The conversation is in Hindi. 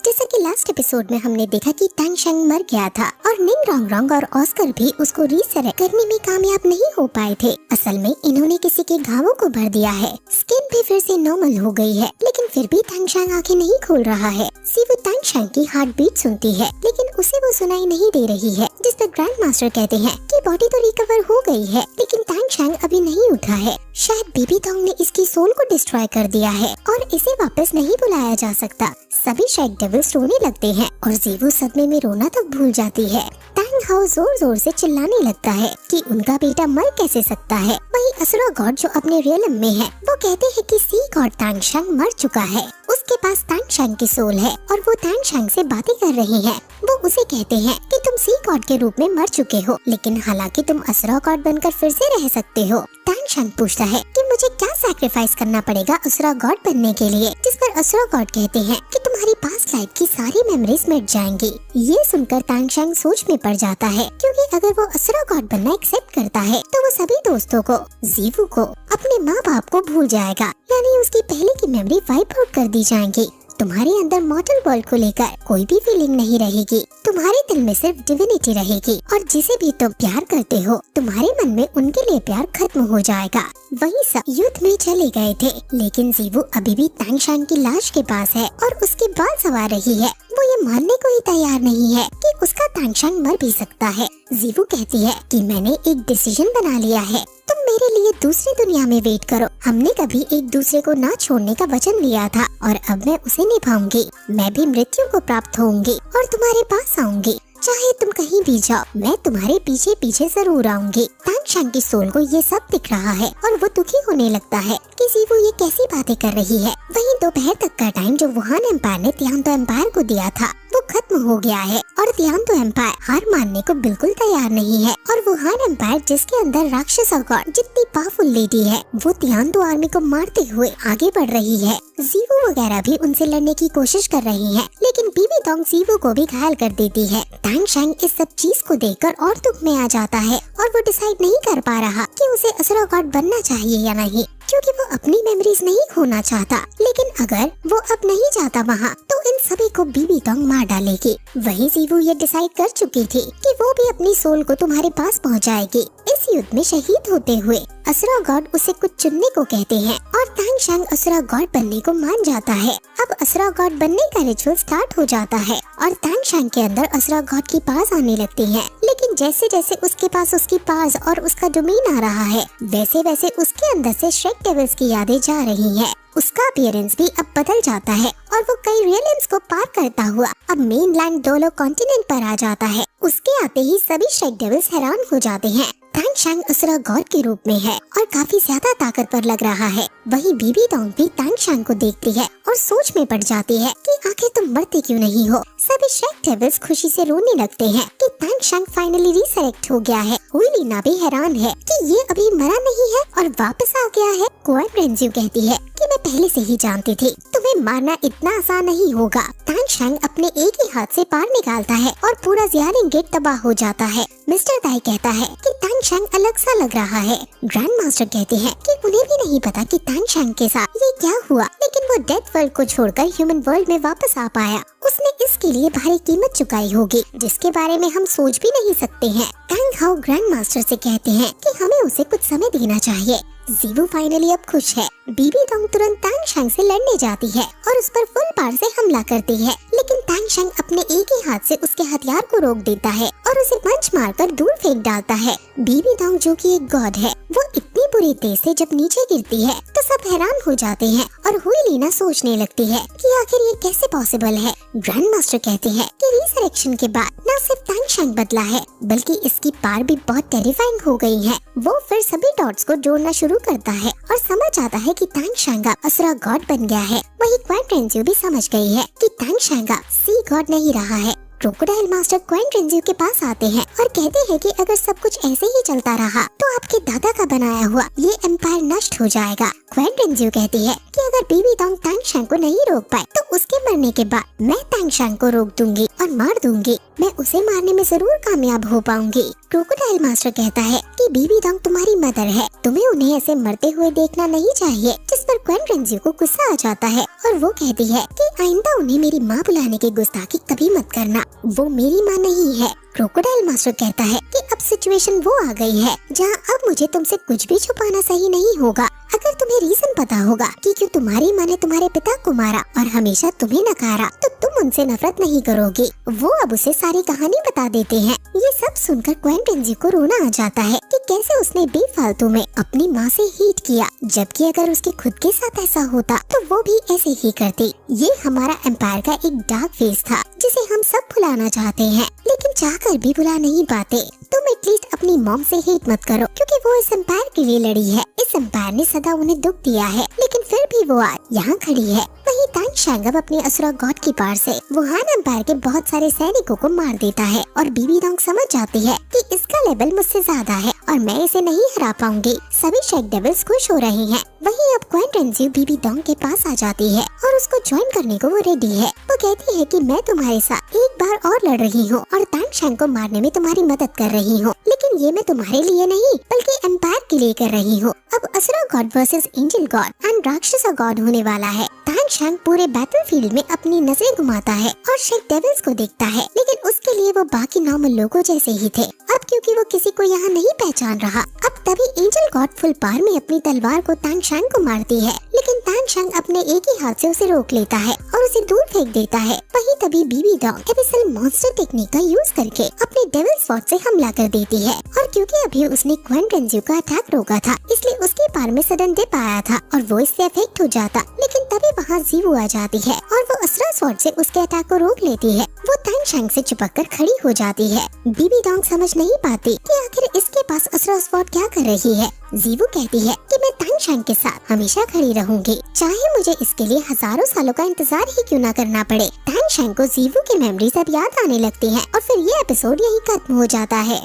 जैसा कि लास्ट एपिसोड में हमने देखा कि टैंग शेंग मर गया था और निंग रोंग रोंग और ऑस्कर भी उसको रीसरेक्ट करने में कामयाब नहीं हो पाए थे। असल में इन्होंने किसी के घावों को भर दिया है। स्किन भी फिर से नॉर्मल हो गई है, लेकिन फिर भी टैंग शेंग आंखें नहीं खोल रहा है। सीवू टैंग शेंग की हार्ट बीट सुनती है, लेकिन उसे वो सुनाई नहीं दे रही है। जिस पर ग्रैंड मास्टर कहते हैं कि बॉडी तो रिकवर हो गई है, लेकिन टैंग शेंग अभी नहीं उठा है। शायद बीबी डोंग ने इसकी सोल को डिस्ट्रॉय कर दिया है और इसे वापस नहीं बुलाया जा सकता। सभी शेक डेविल्स रोने लगते हैं और जीवू सदमे में रोना तक भूल जाती है। टैंग हाउ जोर जोर से चिल्लाने लगता है कि उनका बेटा मर कैसे सकता है। वही असुरा गॉड जो अपने रियलम में है, वो कहते हैं कि सी गॉड टैंग शेंग मर चुका है। उसके पास टैंग शेंग की सोल है और वो टैंग शेंग से बातें कर रही है। वो उसे कहते हैं कि तुम सी गॉड के रूप में मर चुके हो, लेकिन हालांकि तुम असुरा गॉड बनकर फिर से रह सकते हो। टैंग शेंग पूछता है कि मुझे क्या सैक्रिफाइस करना पड़ेगा असुरा गॉड बनने के लिए, जिस पर असुरा गॉड कहते हैं कि तुम्हारी पास्ट लाइफ की सारी मेमोरीज मिट जाएंगी। ये सुनकर टैंग शेंग सोच में पड़ जाता है, क्योंकि अगर वो असुरा गॉड बनना एक्सेप्ट करता है तो वो सभी दोस्तों को, जीवू को, अपने माँ बाप को भूल जाएगा, यानी उसकी पहले की मेमोरी वाइप आउट कर दी जाएंगी। तुम्हारे अंदर मॉर्टल वर्ल्ड को लेकर कोई भी फीलिंग नहीं रहेगी। तुम्हारे दिल में सिर्फ डिविनिटी रहेगी और जिसे भी तुम प्यार करते हो, तुम्हारे मन में उनके लिए प्यार खत्म हो जाएगा। वही सब युद्ध में चले गए थे, लेकिन जीवू अभी भी टैंग शेंग की लाश के पास है और उसके बाल सवार रही है। वो ये मानने को ही तैयार नहीं है कि उसका टैंग शेंग मर भी सकता है। जीवू कहती है कि मैंने एक डिसीजन बना लिया है, तुम मेरे लिए दूसरी दुनिया में वेट करो। हमने कभी एक दूसरे को ना छोड़ने का वचन लिया था और अब मैं उसे निभाऊंगी। मैं भी मृत्यु को प्राप्त होऊंगी और तुम्हारे पास आऊंगी। चाहे तुम कहीं भी जाओ, मैं तुम्हारे पीछे पीछे जरूर आऊंगी। टैंग शेंग की सोल को ये सब दिख रहा है और वो दुखी होने लगता है कि जीवू ये कैसी बातें कर रही है। वहीं दोपहर तक का टाइम जो वुहान एम्पायर ने तियांतो एम्पायर को दिया था, वो खत्म हो गया है और तियांतो एम्पायर हार मानने को बिल्कुल तैयार नहीं है। और वुहान एम्पायर जिसके अंदर राक्षस गॉड जितनी पावरफुल लेडी है, वो तियांतो आर्मी को मारते हुए आगे बढ़ रही है। जीवू वगैरह भी उनसे लड़ने की कोशिश कर रही है, लेकिन बीबी डोंग जीवू को भी घायल कर देती है। टैंग शेंग इस सब चीज को देखकर और दुख में आ जाता है और वो डिसाइड नहीं कर पा रहा कि उसे असुरा गॉड बनना चाहिए या नहीं, क्योंकि वो अपनी मेमोरीज नहीं खोना चाहता। लेकिन अगर वो अब नहीं जाता वहाँ, तो इन सभी को बीबी डोंग मार डालेगी। वही जीवू ये डिसाइड कर चुकी थी कि वो भी अपनी सोल को तुम्हारे पास पहुँचाएगी। इस युद्ध में शहीद होते हुए असुरा गॉड उसे कुछ चुनने को कहते हैं और टैंग शेंग असुरा गॉड बनने को मान जाता है। अब असुरा गॉड बनने का रिचुअल स्टार्ट हो जाता है और टैंग शेंग के अंदर असुरा गॉड की पास आने लगती हैं। लेकिन जैसे जैसे उसके पास उसकी पास और उसका डोमेन आ रहा है, वैसे वैसे उसके अंदर से शेक डेविल्स की यादें जा रही हैं। उसका अपीयरेंस भी अब बदल जाता है और वो कई रियलियंस को पार करता हुआ अब मेनलैंड डोलो कॉन्टिनेंट पर आ जाता है। उसके आते ही सभी शेक डेविल्स हैरान हो जाते हैं। टैंग शेंग असुरा गॉड के रूप में है और काफी ज्यादा ताकतवर लग रहा है। वही बीबी डोंग भी टैंग शेंग को देखती है और सोच में पड़ जाती है कि आखिर तुम मरते क्यों नहीं हो। सभी शेक डेविल्स खुशी से रोने लगते हैं कि टैंग शेंग फाइनली रिसरेक्ट हो गया है। हुई लीना भी हैरान है कि ये अभी मरा नहीं है और वापस आ गया है। क्वान रेंज्यू कहती है कि मैं पहले से ही जानती थी, तुम्हें मारना इतना आसान नहीं होगा। टैंग शेंग अपने एक ही हाथ से पार निकालता है और पूरा ज़ियारिंग गेट तबाह हो जाता है। मिस्टर दाई कहता है कि टैंग शेंग अलग सा लग रहा है। ग्रैंड मास्टर कहते हैं कि उन्हें भी नहीं पता कि टैंग शेंग के साथ ये क्या हुआ, लेकिन वो डेथ वर्ल्ड को छोड़कर ह्यूमन वर्ल्ड में वापस आ पाया। उसने इसके लिए भारी कीमत चुकाई होगी, जिसके बारे में हम सोच भी नहीं सकते हैं। टैंग हाउ ग्रैंड मास्टर से कहते हैं कि हमें उसे कुछ समय देना चाहिए। जीवू फाइनली अब खुश है। बीबी डोंग तुरंत टैंग शेंग से लड़ने जाती है और उस पर फुल पावर से हमला करती है, लेकिन टैंग शेंग अपने एक ही हाथ से उसके हथियार को रोक देता है और उसे पंच मारकर दूर फेंक डालता है। बीबी डोंग जो कि एक गॉड है, वो इतनी बुरी तेज से जब नीचे गिरती है तो सब हैरान हो जाते हैं और हुई लीना सोचने लगती है कि आखिर ये कैसे पॉसिबल है। ग्रैंड मास्टर कहते हैं कि रिसरेक्शन के बाद न सिर्फ टैंग शेंग बदला है, बल्कि इसकी पावर भी बहुत टेरिफाइंग हो गई है। वो फिर सभी डॉट्स को जोड़ना शुरू करता है और समझ आता है कि टैंग शेंग असुरा गॉड बन गया है। वही क्वान रेंज्यू भी समझ गई है कि टैंग शेंग सी गॉड नहीं रहा है, क्रोकोडाइल मास्टर क्वेन रेंजियो के पास आते हैं और कहते हैं कि अगर सब कुछ ऐसे ही चलता रहा तो आपके दादा का बनाया हुआ ये एम्पायर नष्ट हो जाएगा। क्वेन रेंजियो कहती है कि अगर बीबी डोंग तांगशांग को नहीं रोक पाए तो उसके मरने के बाद मैं तांगशांग को रोक दूंगी और मार दूंगी। मैं उसे मारने में जरूर कामयाब हो पाऊंगी। क्रोकोडाइल मास्टर कहता है कि बीबी डोंग तुम्हारी मदर है, तुम्हें उन्हें ऐसे मरते हुए देखना नहीं चाहिए। जिस पर क्वेन रेंजियो को गुस्सा आ जाता है और वो कहती है कि आइंदा उन्हें मेरी माँ बुलाने की गुस्ताखी कभी मत करना, वो मेरी माँ नहीं है। क्रोकोडाइल मास्टर कहता है कि अब सिचुएशन वो आ गई है जहाँ अब मुझे तुमसे कुछ भी छुपाना सही नहीं होगा। अगर तुम्हें रीजन पता होगा कि क्यों तुम्हारी माँ ने तुम्हारे पिता को मारा और हमेशा तुम्हें नकारा तो तुम उनसे नफरत नहीं करोगी। वो अब उसे सारी कहानी बता देते हैं। ये सब सुनकर क्वेन रेंजियो को रोना आ जाता है कि कैसे उसने बेफालतू में अपनी माँ से हीट किया, जबकि अगर उसके खुद के साथ ऐसा होता तो वो भी ऐसे ही करती। ये हमारा एम्पायर का एक डार्क फेज था जिसे हम सब भुलाना चाहते हैं लेकिन चाहकर भी भुला नहीं पाते। तुम एटलीस्ट अपनी मॉम से हेट मत करो क्योंकि वो इस एम्पायर के लिए लड़ी है। इस एम्पायर ने सदा उन्हें दुख दिया है लेकिन फिर भी वो आज यहाँ खड़ी है। वहीं तांगशांग अब अपनी असुरा गॉड की पावर से वुहान एम्पायर के बहुत सारे सैनिकों को मार देता है और बीबी डोंग समझ जाती है कि इसका लेवल मुझसे ज्यादा है और मैं इसे नहीं हरा पाऊंगी। सभी शेक डेविल्स खुश हो रहे हैं। वहीं अब क्वेन रेंजियो बीबी डोंग के पास आ जाती है और उसको ज्वाइन करने को वो रेडी है। वो कहती है कि मैं तुम्हारे साथ एक बार और लड़ रही हूँ और तांगशांग को मारने में तुम्हारी मदद कर रही हूँ, लेकिन ये मैं तुम्हारे लिए नहीं बल्कि एम्पायर के लिए कर रही हूँ। अब Asura god versus angel god and Rakshas god होने वाला है। तांगशांग पूरे बैटलफील्ड में अपनी नजरें घुमाता है और शेक डेविल्स को देखता है, लेकिन उसके लिए वो बाकी नॉर्मल लोगों जैसे ही थे। अब क्योंकि वो किसी को यहाँ नहीं पहचान रहा, अब तभी एंजल गॉड फुल पावर में अपनी तलवार को तांगशांग को मारती है, लेकिन तांगशांग अपने एक ही हाथ से उसे रोक लेता है और उसे दूर फेंक देता है। वहीं तभी Bibi Dong abyssal monster technique का यूज करके अपने डेविल स्वॉर्ड से हमला कर देती है और क्योंकि अभी उसने क्वेन रेंजियो का अटैक रोका था इसलिए उसके पार में सडन डिप आया था और वो इससे अफेक्ट हो जाता, लेकिन तभी वहाँ जीवू आ जाती है और वो असुरा स्वॉर्ड से उसके अटैक को रोक लेती है। वो तांगशांग से चिपककर खड़ी हो जाती है। बीबी डोंग समझ नहीं पाती कि आखिर इसके पास असुरा स्वॉर्ड क्या कर रही है। जीवू कहती है कि मैं तांगशांग के साथ हमेशा खड़ी रहूंगी, चाहे मुझे इसके लिए हजारों सालों का इंतजार ही क्यों ना करना पड़े। तांगशांग को जीवू की मेमोरीज अब याद आने लगती हैं और फिर ये एपिसोड यही खत्म हो जाता है।